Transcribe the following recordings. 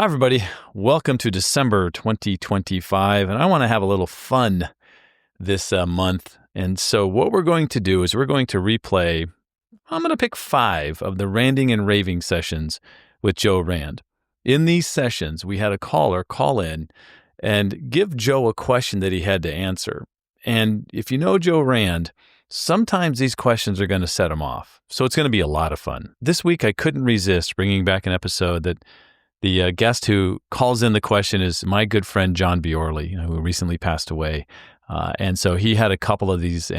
Hi, everybody. Welcome to December 2025, and I want to have a little fun this month. And so what we're going to do is we're going to replay, I'm going to pick 5 of the Randing and Raving sessions with Joe Rand. In these sessions, we had a caller call in and give Joe a question that he had to answer. And if you know Joe Rand, sometimes these questions are going to set him off. So it's going to be a lot of fun. This week, I couldn't resist bringing back an episode that the guest who calls in the question is my good friend John Biorley, who recently passed away. And so he had a couple of these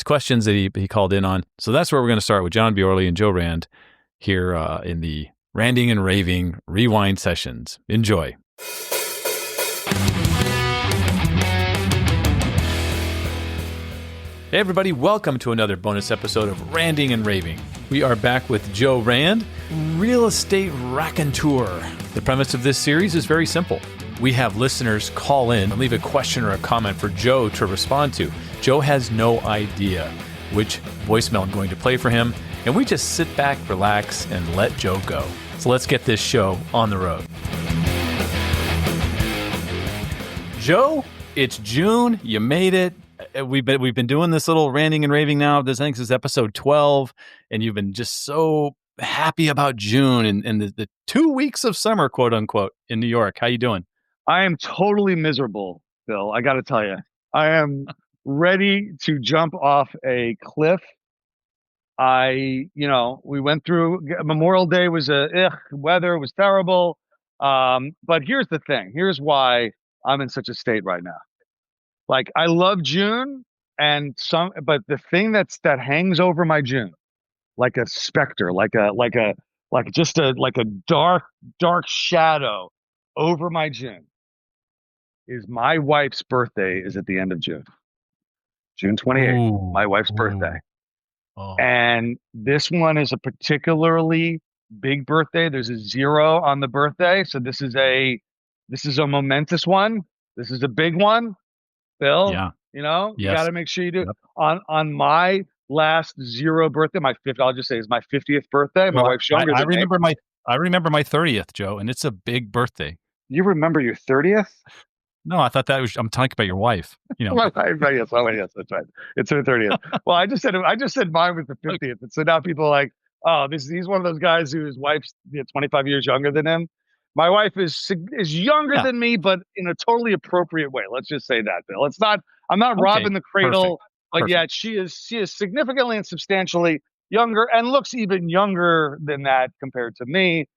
questions that he called in on. So that's where we're going to start with John Biorley and Joe Rand here in the Randing and Raving Rewind sessions. Enjoy. Hey everybody, welcome to another bonus episode of Randing and Raving. We are back with Joe Rand, real estate raconteur. The premise of this series is very simple. We have listeners call in and leave a question or a comment for Joe to respond to. Joe has no idea which voicemail I'm going to play for him, and we just sit back, relax, and let Joe go. So let's get this show on the road. Joe, it's June. You made it. We've been doing this little Randing and Raving now. I think this is episode 12, and you've been just so happy about June and the 2 weeks of summer, quote unquote, in New York. How you doing? I am totally miserable, Bill. I got to tell you, I am ready to jump off a cliff. We went through Memorial Day was weather was terrible. But here's the thing. Here's why I'm in such a state right now. Like, I love June but the thing that hangs over my June, like a specter, like a dark shadow over my June, is my wife's birthday is at the end of June. June 28th, my wife's birthday. Oh. And this one is a particularly big birthday. There's a 0 on the birthday. So this is a momentous one. This is a big one. Bill, yeah. You got to make sure you do. Yep. On my last 0 birthday, I'll just say it's my 50th birthday. My wife's younger than me. I remember my 30th, Joe, and it's a big birthday. You remember your 30th? No, I thought I'm talking about your wife. Yes, that's right. It's her 30th. Well, I just said mine was the 50th, and so now people are like, oh, he's one of those guys whose wife's 25 years younger than him. My wife is younger than me, but in a totally appropriate way. Let's just say that, Bill. It's not. I'm not robbing the cradle, but yet she is significantly and substantially younger, and looks even younger than that compared to me.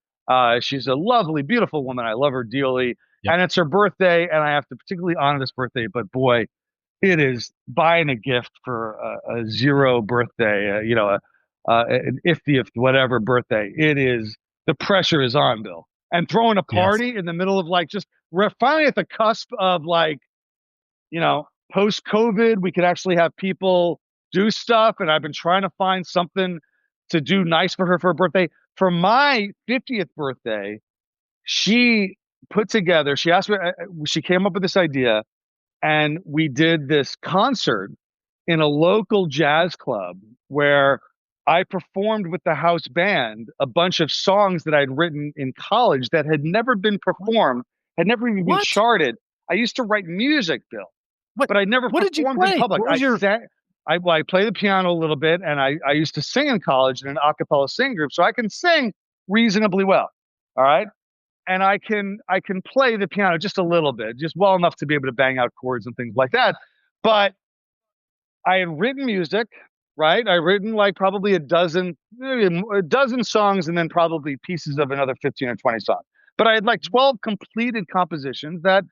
She's a lovely, beautiful woman. I love her dearly, and it's her birthday, and I have to particularly honor this birthday. But boy, it is buying a gift for a 0 birthday. An 50th whatever birthday. It is, the pressure is on, Bill. And throwing a party in the middle of we're finally at the cusp of post-COVID, we could actually have people do stuff. And I've been trying to find something to do nice for her birthday. For my 50th birthday, she came up with this idea, and we did this concert in a local jazz club where I performed with the house band a bunch of songs that I'd written in college that had never been performed, had never even been charted. I used to write music, Bill, but I never performed in public. I play the piano a little bit, and I used to sing in college in an a cappella singing group, so I can sing reasonably well. All right. And I can play the piano just a little bit, just well enough to be able to bang out chords and things like that. But I had written music. Right. I've written probably a dozen songs, and then probably pieces of another 15 or 20 songs. But I had 12 completed compositions that,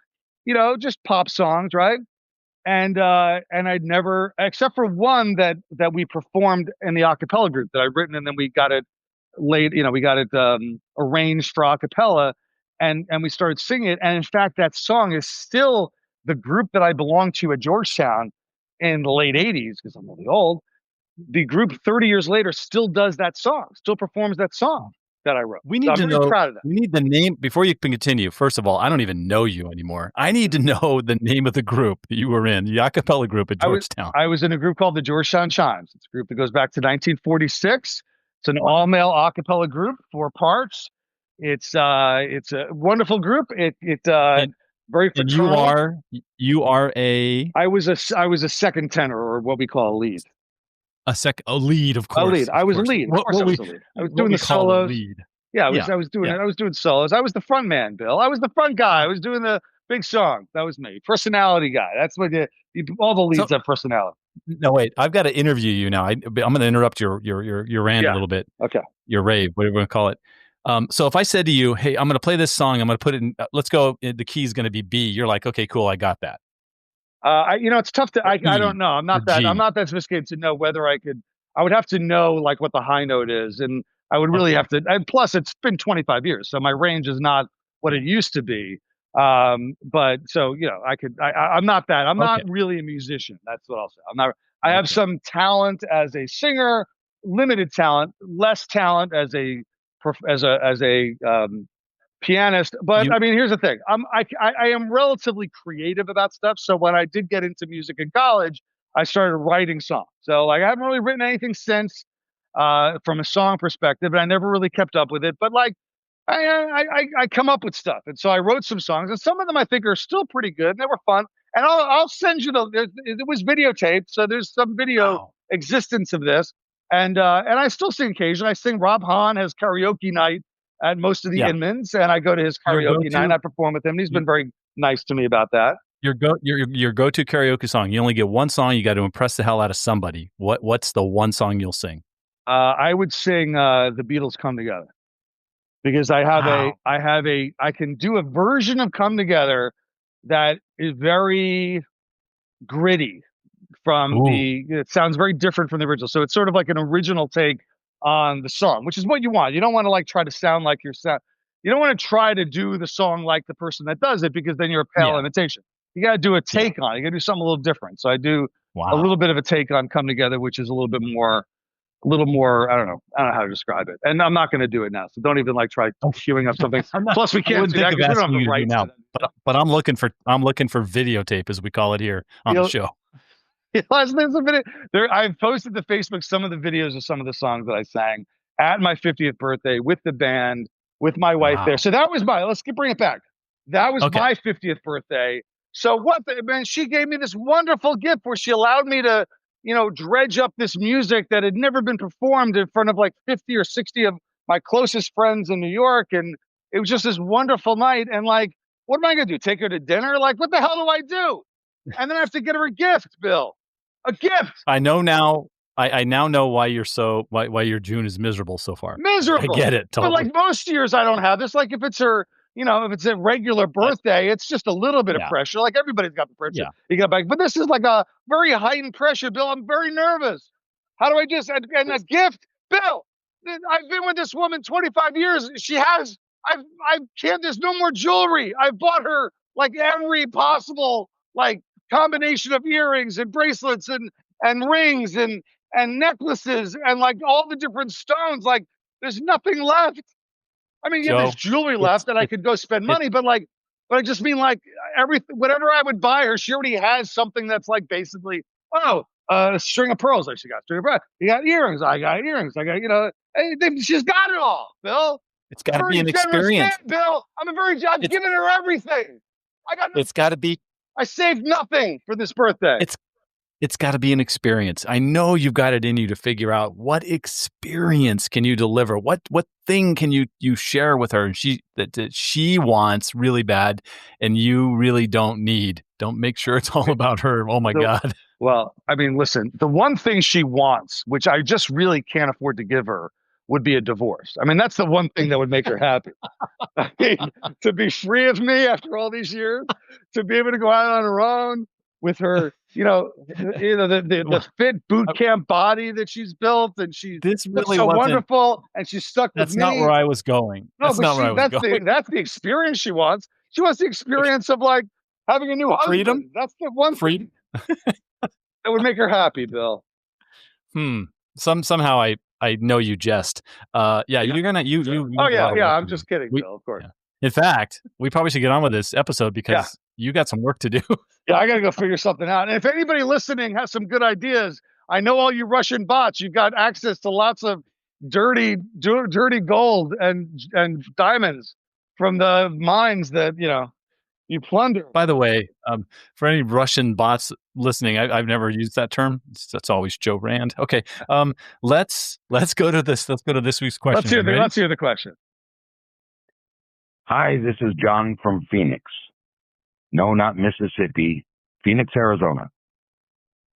just pop songs. Right. And I'd never, except for one that we performed in the a cappella group that I'd written, and then we got it arranged for a cappella, and we started singing it. And in fact, that song is still the group that I belonged to at Georgetown in the late 80s, because I'm really old. The group 30 years later still does that song, still performs that song that I wrote. We need to know. Proud of that. We need the name before you can continue. First of all, I don't even know you anymore. I need to know the name of the group that you were in, the a cappella group at Georgetown. I was in a group called the Georgetown Chimes. It's a group that goes back to 1946. It's an all-male a cappella group, 4 parts. It's a wonderful group. It And very and you fraternal. are you are I was a second tenor, or what we call a lead. a lead, of A lead. course, I of was a course. lead. Of course, I was a lead. I was What doing we the call a solos. lead. Yeah, Yeah, yeah. I was doing solos. I was the front man, Bill. I was the front guy. I was doing the big song. That was me. Personality guy. That's what all the So leads have personality. no, wait. I've got to interview you now. I'm going to interrupt your rant a Yeah. little bit. Okay. Your rave, whatever you want to call it. So if I said to you, "Hey, I'm going to play this song. I'm going to put it in. Let's go. The key is going to be B." You're like, "Okay, cool. I got that." It's tough to, Or I don't E know. or I'm G. not that sophisticated to know whether I would have to know like what the high note is. And I would really Okay. have to, and plus it's been 25 years. So my range is not what it used to be. But so, I'm not Okay. really a musician. That's what I'll say. I have Okay. some talent as a singer, limited talent, less talent as a pianist. But You. I mean, here's the thing: I am relatively creative about stuff. So when I did get into music in college, I started writing songs. So like I haven't really written anything since from a song perspective, and I never really kept up with it. But like I come up with stuff, and so I wrote some songs, and some of them I think are still pretty good, and they were fun. And I'll send you it was videotaped, so there's some video Wow. existence of this. And I still sing occasionally. I sing. Rob Hahn has karaoke night at most of the Yeah. Inmans, and I go to his Your karaoke night and go-to. I perform with him. And he's Your been very nice to me about that. your go-to karaoke song. You only get one song. You got to impress the hell out of somebody. What's the one song you'll sing? I would sing "The Beatles Come Together" because Wow. I can do a version of "Come Together" that is very gritty Ooh. it sounds very different from the original. So it's sort of like an original take on the song, which is what you want. You don't want to like try to sound like you don't want to try to do the song like the person that does it because then you're a pale Yeah. imitation. You got to do a Yeah. take on it. You got to do something a little different. So I do a Wow. little bit of a take on Come Together, which is a little more, I don't know how to describe it. And I'm not going to do it now. So don't even like try queuing up something. I'm not. Plus we I can't wouldn't do that think of because we don't have asking the you to do rights to now, but I'm looking for videotape, as we call it here on the that. show. There's a video there. I've posted to Facebook some of the videos of some of the songs that I sang at my 50th birthday with the band, with my wife there. Wow. So that was bring it back. That was Okay. my 50th birthday. So man, she gave me this wonderful gift where she allowed me to, dredge up this music that had never been performed in front of like 50 or 60 of my closest friends in New York. And it was just this wonderful night. And like, what am I going to do? Take her to dinner? Like, what the hell do I do? And then I have to get her a gift, Bill. A gift. I know now. I now know why your June is miserable so far. I Miserable. get it But totally. like most years, I don't have this. Like if it's her, if it's a regular I, birthday, it's just a little bit of yeah. pressure. Like everybody's got the pressure. Yeah. You got back, but this is like a very heightened pressure, Bill. I'm very nervous. How do I and a gift, Bill? I've been with this woman 25 years. I can't. There's no more jewelry. I've bought her like every possible like combination of earrings and bracelets and rings and necklaces and like all the different stones. Like there's nothing left. I mean, yeah, there's Joe, jewelry it's left that I it could go spend it money, but I just mean like everything, whatever I would buy her, she already has something that's like basically, a string of pearls. Like she got string of pearls. You got earrings. I got earrings. I got, she's got it all, Bill. it's I'm got a to be very an generous man, experience. Bill. I've It's given her everything. I got, it's got to be I saved nothing for this birthday. it's it's got to be an experience. I know you've got it in you to figure out what experience can you deliver. What thing can you share with her, and that she wants really bad, and you really don't need. Don't make sure it's all about her. Oh my So, God. well, I mean, listen, the one thing she wants, which I just really can't afford to give her, would be a divorce. I mean, that's the one thing that would make her happy. I mean, to be free of me after all these years, to be able to go out on her own with her, the fit boot camp body that she's built, and she This looks really so wasn't. wonderful, and she's stuck with That's not where me. I was going. No, That's but not where I was going. that's the experience she wants. She wants the experience of like having a new Freedom, husband. That's the one thing freedom. that would make her happy, Bill. Hmm. Somehow I know you jest. Yeah, Yeah. you're gonna you Oh have a yeah, lot of yeah. work I'm to do. just kidding, We Bill. Of course. yeah. In fact, we probably should get on with this episode Yeah, because you got some work to do. yeah. I got to go figure something out. And if anybody listening has some good ideas, I know all you Russian bots. You've got access to lots of dirty gold and diamonds from the mines that you plunder. By the way, for any Russian bots listening, I've never used that term. That's always Joe Rand. Okay, let's go to this. Let's go to this week's question. Let's hear the question. Hi, this is John from Phoenix. No, not Mississippi. Phoenix, Arizona.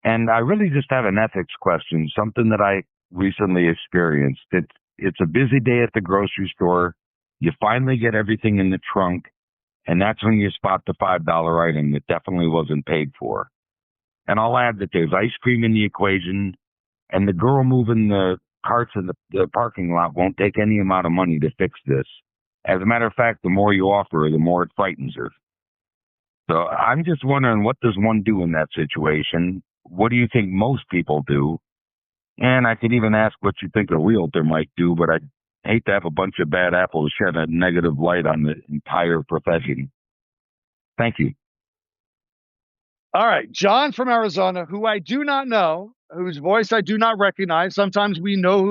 And I really just have an ethics question, something that I recently experienced. It's a busy day at the grocery store. You finally get everything in the trunk, and that's when you spot the $5 item that definitely wasn't paid for. And I'll add that there's ice cream in the equation, and the girl moving the carts in the parking lot won't take any amount of money to fix this. As a matter of fact, the more you offer her, the more it frightens her. So I'm just wondering, what does one do in that situation? What do you think most people do? And I could even ask what you think a realtor might do, but I'd hate to have a bunch of bad apples shed a negative light on the entire profession. Thank you. All right, John from Arizona, who I do not know, whose voice I do not recognize. Sometimes we know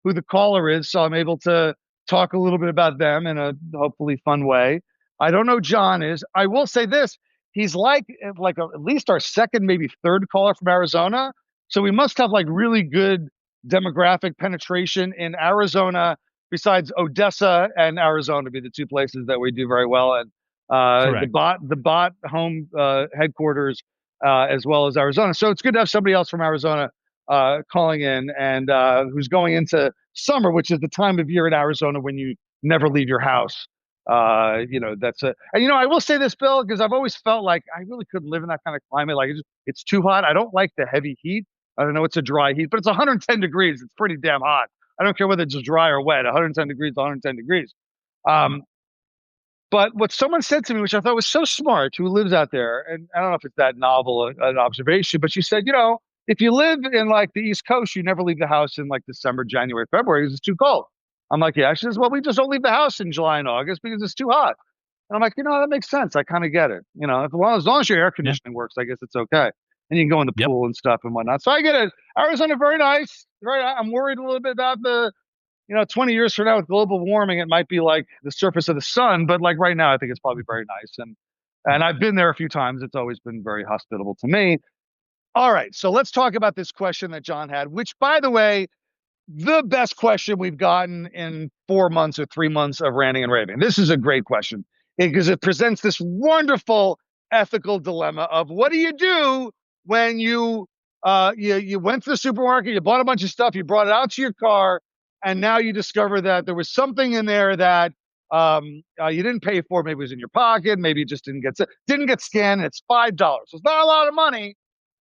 who the caller is, so I'm able to talk a little bit about them in a hopefully fun way. I don't know who John is. I will say this: he's like at least our second, maybe third caller from Arizona. So we must have like really good demographic penetration in Arizona, besides Odessa and Arizona be the two places that we do very well. And the bot home headquarters, as well as Arizona. So it's good to have somebody else from Arizona calling in, and who's going into summer, which is the time of year in Arizona when you never leave your house. That's and I will say this, Bill, because I've always felt like I really couldn't live in that kind of climate. Like it's too hot. I don't like the heavy heat. I don't know, it's a dry heat, but it's 110 degrees. It's pretty damn hot. I don't care whether it's dry or wet. 110 degrees, 110 degrees. But what someone said to me, which I thought was so smart, who lives out there, and I don't know if it's that novel an observation, but she said, if you live in like the East Coast, you never leave the house in like December, January, February because it's too cold. I'm like, yeah. She says, well, we just don't leave the house in July and August because it's too hot. And I'm like, that makes sense. I kind of get it. As long as your air conditioning works, I guess it's okay. And you can go in the pool and stuff and whatnot. So I get it. Arizona, very nice. I'm worried a little bit about 20 years from now with global warming, it might be like the surface of the sun. But like right now, I think it's probably very nice. And I've been there a few times. It's always been very hospitable to me. All right. So let's talk about this question that John had, which, by the way, the best question we've gotten in 4 months or 3 months of Randing and Raving. This is a great question because it presents this wonderful ethical dilemma of what do you do when you went to the supermarket, you bought a bunch of stuff, you brought it out to your car, and now you discover that there was something in there that you didn't pay for. Maybe it was in your pocket, maybe it just didn't get scanned. And it's $5. So it's not a lot of money.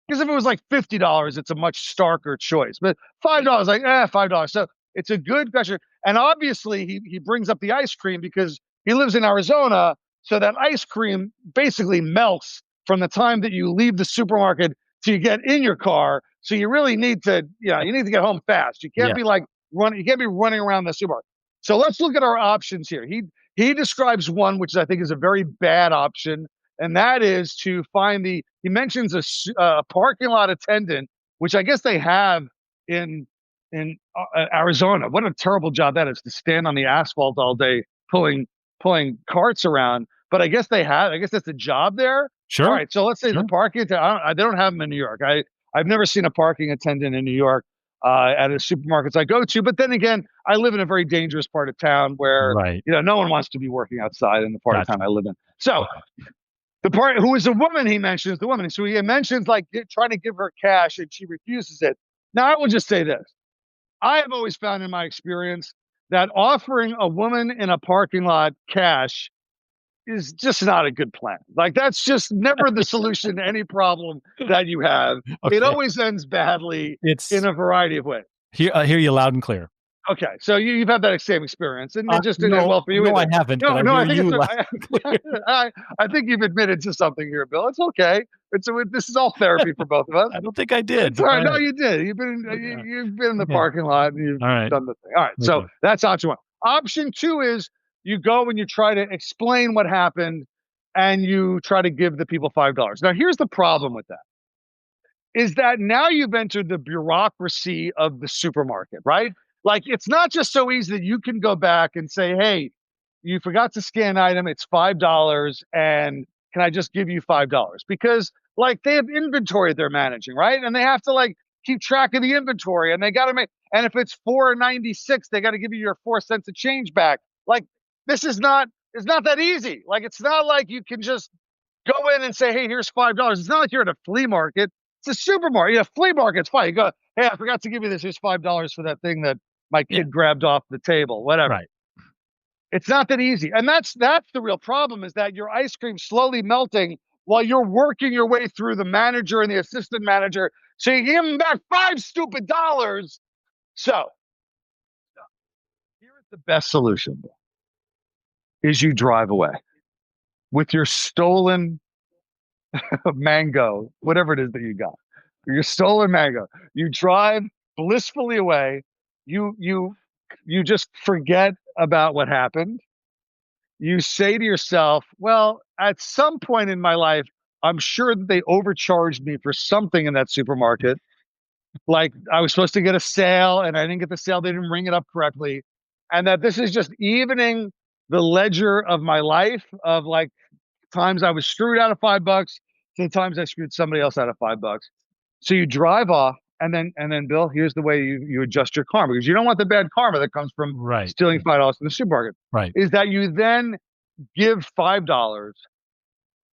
Because if it was like $50, it's a much starker choice. But $5, like, $5. So it's a good question. And obviously, he brings up the ice cream because he lives in Arizona. So that ice cream basically melts from the time that you leave the supermarket to you get in your car. So you really need to, you need to get home fast. You can't be like running. You can't be running around the supermarket. So let's look at our options here. He describes one, which I think is a very bad option. And that is to find he mentions a parking lot attendant, which I guess they have in Arizona. What a terrible job that is, to stand on the asphalt all day pulling carts around. But I guess that's a job there. Sure. All right. So let's say the parking attendant, they don't have them in New York. I've never seen a parking attendant in New York at a supermarkets I go to. But then again, I live in a very dangerous part of town where no one wants to be working outside in the part of town I live in. So the part who is a woman, he mentions the woman. So he mentions like trying to give her cash and she refuses it. Now, I will just say this. I have always found in my experience that offering a woman in a parking lot cash is just not a good plan. Like that's just never the solution to any problem that you have. Okay. It always ends badly in a variety of ways. I hear you loud and clear. Okay, so you've had that same experience, and it just didn't end well for you. No, I haven't. No, I think I think you've admitted to something here, Bill. It's okay. This is all therapy for both of us. I don't think I did. It's all right. No, you did. You've been in the parking lot and you've done the thing. All right, so that's option one. Option two is you go and you try to explain what happened, and you try to give the people $5. Now, here's the problem with that. Is that now you've entered the bureaucracy of the supermarket, right? Like, it's not just so easy that you can go back and say, hey, you forgot to scan item, it's $5, and can I just give you $5? Because like they have inventory they're managing, right? And they have to like keep track of the inventory, and they got to make, and if it's 4.96, they got to give you your 4 cents of change back. Like, this is not, it's not that easy. Like, it's not like you can just go in and say, hey, here's $5. It's not like you're at a flea market. It's a supermarket. A flea market's fine. You go, hey, I forgot to give you this. Here's $5 for that thing that my kid grabbed off the table, whatever. Right. It's not that easy. And that's the real problem, is that your ice cream's slowly melting while you're working your way through the manager and the assistant manager. So you give them back $5 stupid dollars. So here's the best solution, is you drive away with your stolen mango, whatever it is that you got. Your stolen mango. You drive blissfully away. You just forget about what happened. You say to yourself, well, at some point in my life, I'm sure that they overcharged me for something in that supermarket. Like, I was supposed to get a sale and I didn't get the sale. They didn't ring it up correctly. And that this is just evening the ledger of my life, of like times I was screwed out of $5 to the times I screwed somebody else out of $5. So you drive off, and then Bill, here's the way you adjust your karma, because you don't want the bad karma that comes from stealing $5 from the supermarket. Right. Is that you then give $5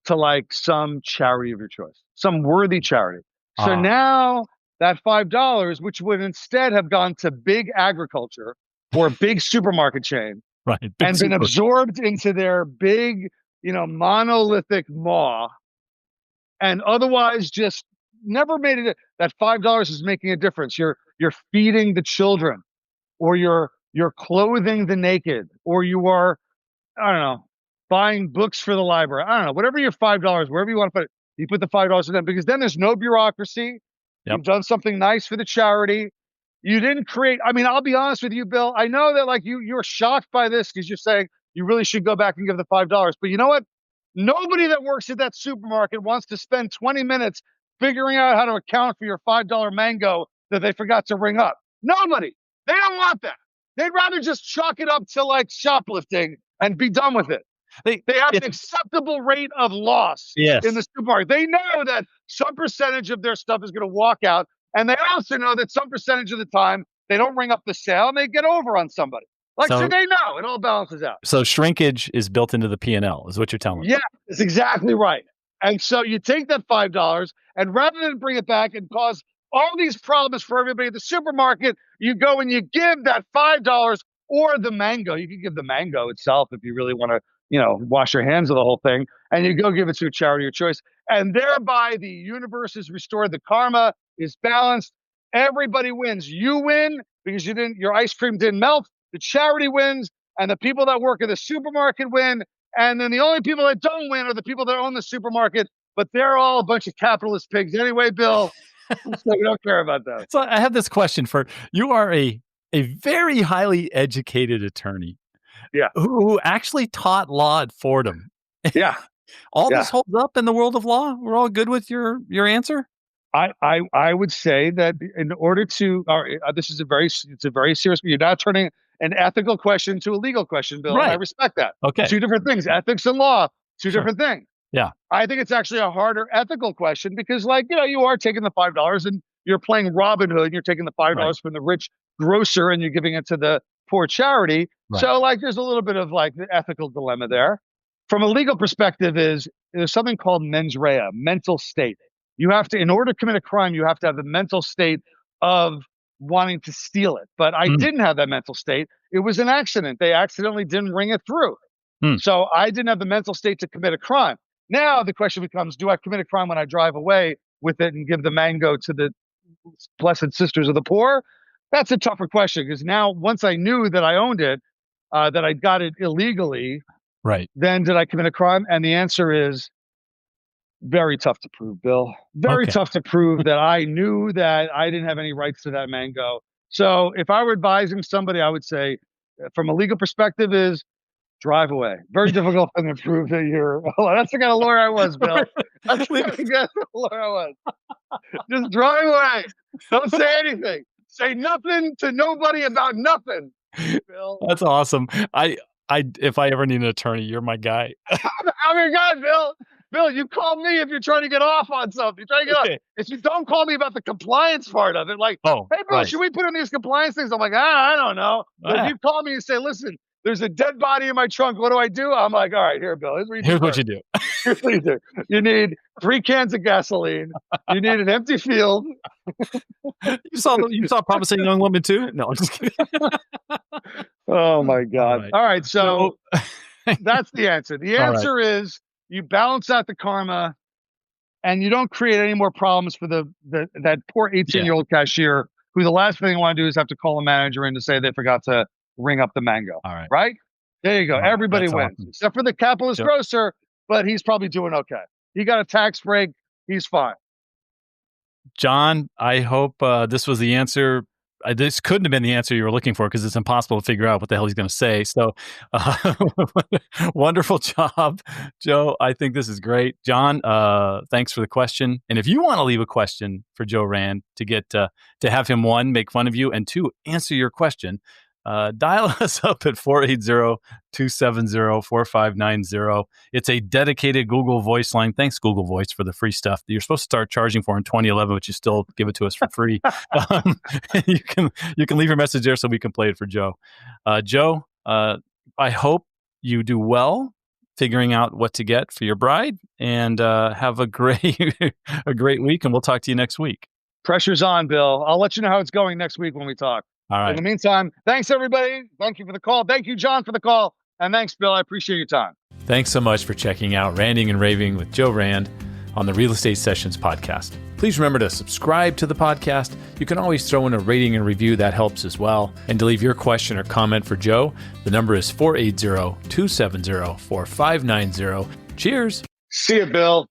to like some charity of your choice, some worthy charity. So now that $5, which would instead have gone to big agriculture or a big supermarket chain, right, and been absorbed into their big, monolithic maw, and otherwise just never made it. That $5 is making a difference. You're feeding the children, or you're clothing the naked, or you are, I don't know, buying books for the library. I don't know, whatever your $5, wherever you want to put it, you put the $5 in them, because then there's no bureaucracy. Yep. You've done something nice for the charity. You didn't create, I mean, I'll be honest with you, Bill. I know that like you're shocked by this because you're saying you really should go back and give the $5. But you know what? Nobody that works at that supermarket wants to spend 20 minutes figuring out how to account for your $5 mango that they forgot to ring up. Nobody. They don't want that. They'd rather just chalk it up to like shoplifting and be done with it. They have an acceptable rate of loss in the supermarket. They know that some percentage of their stuff is going to walk out. And they also know that some percentage of the time they don't ring up the sale and they get over on somebody. Like, so they know it all balances out. So shrinkage is built into the P&L, is what you're telling me. Yeah, that's exactly right. And so you take that $5, and rather than bring it back and cause all these problems for everybody at the supermarket, you go and you give that $5 or the mango. You can give the mango itself if you really want to, wash your hands of the whole thing, and you go give it to a charity of your choice. And thereby the universe is restored. The karma is balanced. Everybody wins. You win because your ice cream didn't melt. The charity wins, and the people that work at the supermarket win. And then the only people that don't win are the people that own the supermarket, but they're all a bunch of capitalist pigs anyway, Bill. So we don't care about that. So I have this question for you. Are a very highly educated attorney, who actually taught law at Fordham. Yeah. This holds up in the world of law? We're all good with your answer? I would say that in order to, this is it's a very serious, you're not turning an ethical question to a legal question, Bill. Right. And I respect that. Okay. Two different things, ethics and law, two different things. Yeah. I think it's actually a harder ethical question because you are taking the $5 and you're playing Robin Hood, and you're taking the $5 from the rich grocer and you're giving it to the poor charity. Right. So there's a little bit of the ethical dilemma there. From a legal perspective there's something called mens rea, mental state. You have to, in order to commit a crime, you have to have the mental state of wanting to steal it. But I didn't have that mental state. It was an accident. They accidentally didn't ring it through. So I didn't have the mental state to commit a crime. Now the question becomes, do I commit a crime when I drive away with it and give the mango to the Blessed Sisters of the Poor? That's a tougher question, because now once I knew that I owned it, that I got it illegally, right? Then did I commit a crime? And the answer is very tough to prove, Bill. Very tough to prove that I knew that I didn't have any rights to that mango. So if I were advising somebody, I would say, from a legal perspective, is drive away. Very difficult thing to prove that you're. That's the kind of lawyer I was, Bill. That's the kind of lawyer I was. Just drive away. Don't say anything. Say nothing to nobody about nothing, Bill. That's awesome. If I ever need an attorney, you're my guy. I'm your guy, Bill. Bill, you call me if you're trying to get off on something. You're trying to get off. If you don't call me about the compliance part of it, like, hey, Bill, should we put in these compliance things? I'm like, I don't know. But if you call me and say, listen, there's a dead body in my trunk. What do? I'm like, all right, here, Bill. Here's what you do. Here's what you do. You need 3 cans of gasoline. You need an empty field. You saw Promising Young Woman too? No, I'm just kidding. Oh my God. All right. So that's the answer. The answer is you balance out the karma and you don't create any more problems for that poor 18-year-old cashier who the last thing they want to do is have to call a manager in to say they forgot to ring up the mango. All right. Right? There you go. Everybody wins. Awesome. Except for the capitalist grocer, but he's probably doing okay. He got a tax break. He's fine. John, I hope this was the answer. This couldn't have been the answer you were looking for because it's impossible to figure out what the hell he's going to say. So wonderful job, Joe. I think this is great. John, thanks for the question. And if you want to leave a question for Joe Rand to get to have him, 1, make fun of you, and 2, answer your question, dial us up at 480-270-4590. It's a dedicated Google Voice line. Thanks, Google Voice, for the free stuff that you're supposed to start charging for in 2011, but you still give it to us for free. You can leave your message there so we can play it for Joe. Joe, I hope you do well figuring out what to get for your bride, and have a great week, and we'll talk to you next week. Pressure's on, Bill. I'll let you know how it's going next week when we talk. All right. In the meantime, thanks, everybody. Thank you for the call. Thank you, John, for the call. And thanks, Bill. I appreciate your time. Thanks so much for checking out Randing and Raving with Joe Rand on the Real Estate Sessions podcast. Please remember to subscribe to the podcast. You can always throw in a rating and review. That helps as well. And to leave your question or comment for Joe, the number is 480-270-4590. Cheers. See you, Bill.